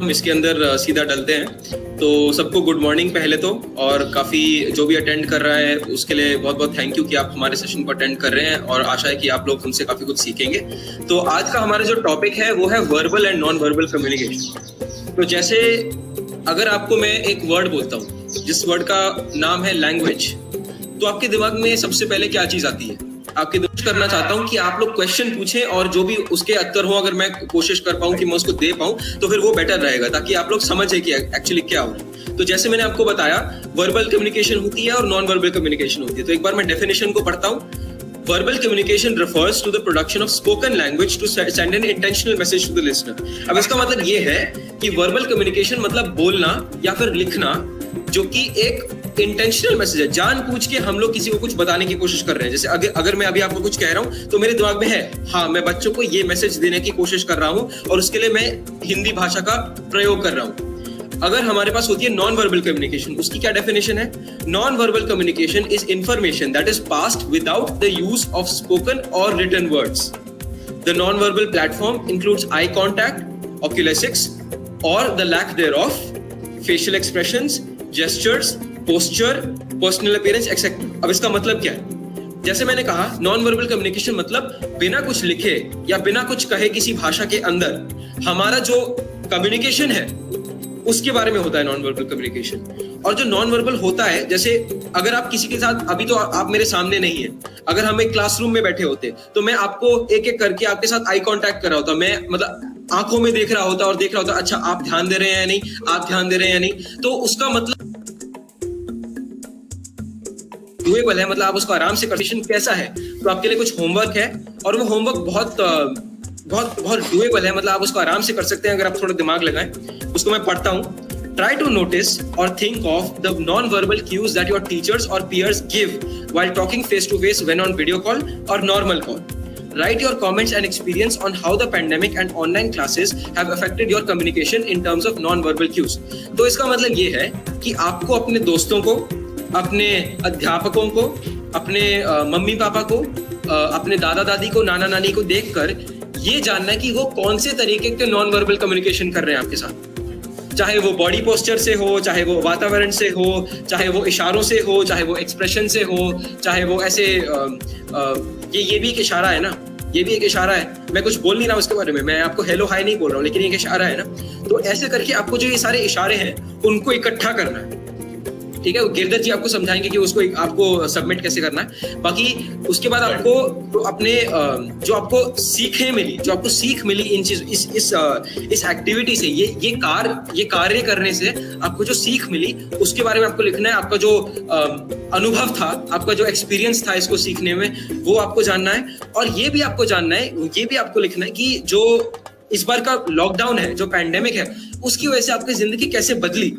हम इसके अंदर सीधा डलते हैं। तो सबको गुड मॉर्निंग पहले तो, और काफ़ी जो भी अटेंड कर रहा है उसके लिए बहुत बहुत थैंक यू कि आप हमारे सेशन को अटेंड कर रहे हैं, और आशा है कि आप लोग हमसे काफ़ी कुछ सीखेंगे। तो आज का हमारा जो टॉपिक है वो है verbal and non verbal communication. तो जैसे अगर आपको मैं एक वर्ड बोलता हूँ जिस वर्ड का नाम है लैंग्वेज, तो आपके दिमाग में सबसे पहले क्या चीज़ आती है? आपकी कोशिश करना चाहता हूं कि आप लोग क्वेश्चन पूछें और जो भी उसके उत्तर हो, अगर मैं कोशिश कर पाऊं कि मैं उसको दे पाऊं तो फिर वो बेटर रहेगा, ताकि आप लोग समझें कि एक्चुअली क्या हो रहा है। तो जैसे मैंने आपको बताया, वर्बल कम्युनिकेशन होती है और नॉन वर्बल कम्युनिकेशन होती है। तो एक बार मैं डेफिनेशन को पढ़ता हूं। Verbal communication refers to the production of spoken language to send an intentional message to the listener. अब इसका मतलब ये है कि verbal communication मतलब बोलना या फिर लिखना जो कि एक इंटेंशनल मैसेज है, जानबूझ के हम लोग किसी को कुछ बताने की कोशिश कर रहे हैं। जैसे अगर मैं अभी आपको कुछ कह रहा हूं तो मेरे दिमाग में है, हाँ मैं बच्चों को ये मैसेज देने की कोशिश कर रहा हूं और उसके लिए मैं हिंदी भाषा का प्रयोग कर रहा हूं। अगर हमारे पास होती है नॉन वर्बल कम्युनिकेशन, उसकी क्या डेफिनेशन है? Non verbal communication is information that is passed without the use of spoken और written words. The non verbal platform includes eye contact, oculesics और the lack thereof, facial expressions, gestures, posture, personal appearance, etc. अब इसका मतलब क्या है? जैसे मैंने कहा, नॉन वर्बल कम्युनिकेशन मतलब बिना कुछ लिखे या बिना कुछ कहे किसी भाषा के अंदर हमारा जो कम्युनिकेशन है उसके बारे में होता है नॉन वर्बल कम्युनिकेशन। और जो नॉन वर्बल होता है, जैसे अगर आप किसी के साथ, अभी तो आप मेरे सामने नहीं है, अगर हम एक क्लासरूम में बैठे होते तो मैं आपको एक एक करके आपके साथ आई कांटेक्ट कर रहा होता, मैं मतलब आंखों में देख रहा होता और देख रहा होता, अच्छा आप ध्यान दे रहे हैं या नहीं, आप ध्यान दे रहे हैं या नहीं। तो उसका मतलब डूएबल है, मतलब आप उसको आराम से कंडीशन कैसा है। तो आपके लिए कुछ होमवर्क है और वो होमवर्क बहुत बहुत बहुत डूएबल है, मतलब आप उसको आराम से कर सकते हैं अगर आप थोड़ा दिमाग लगाएं। उसको मैं पढ़ता हूँ। Try to notice or think of the non-verbal cues that your teachers or peers give while talking face-to-face when on video call or normal call. Write your comments and experience on how the pandemic and online classes have affected your communication in terms of non-verbal cues. तो इसका मतलब ये है कि आपको अपने दोस्तों को, अपने अध्यापकों को, अपने मम्मी पापा को, अपने दादा दादी को, नाना नानी को देखकर ये जानना है कि वो कौन से तरीके के नॉन वर्बल कम्युनिकेशन कर रहे हैं आपके साथ। चाहे वो बॉडी पोस्चर से हो, चाहे वो वातावरण से हो, चाहे वो इशारों से हो, चाहे वो एक्सप्रेशन से हो, चाहे वो ऐसे ये भी एक इशारा है ना, ये भी एक इशारा है। मैं कुछ बोल नहीं रहा उसके बारे में, मैं आपको हेलो हाय नहीं बोल रहा हूँ, लेकिन एक इशारा है ना। तो ऐसे करके आपको जो ये सारे इशारे हैं उनको इकट्ठा करना है, ठीक है। गिरधर जी आपको समझाएंगे कि उसको आपको सबमिट कैसे करना है। बाकी उसके बाद आपको तो अपने जो आपको सीख मिली इन चीज इस एक्टिविटी से, ये कार्य करने से आपको जो सीख मिली उसके बारे में आपको लिखना है। आपका जो अनुभव था, आपका जो एक्सपीरियंस था इसको सीखने में, वो आपको जानना है। और ये भी आपको लिखना है कि जो इस बार का लॉकडाउन है, जो पैंडेमिक है, उसकी वजह से आपकी जिंदगी कैसे बदली।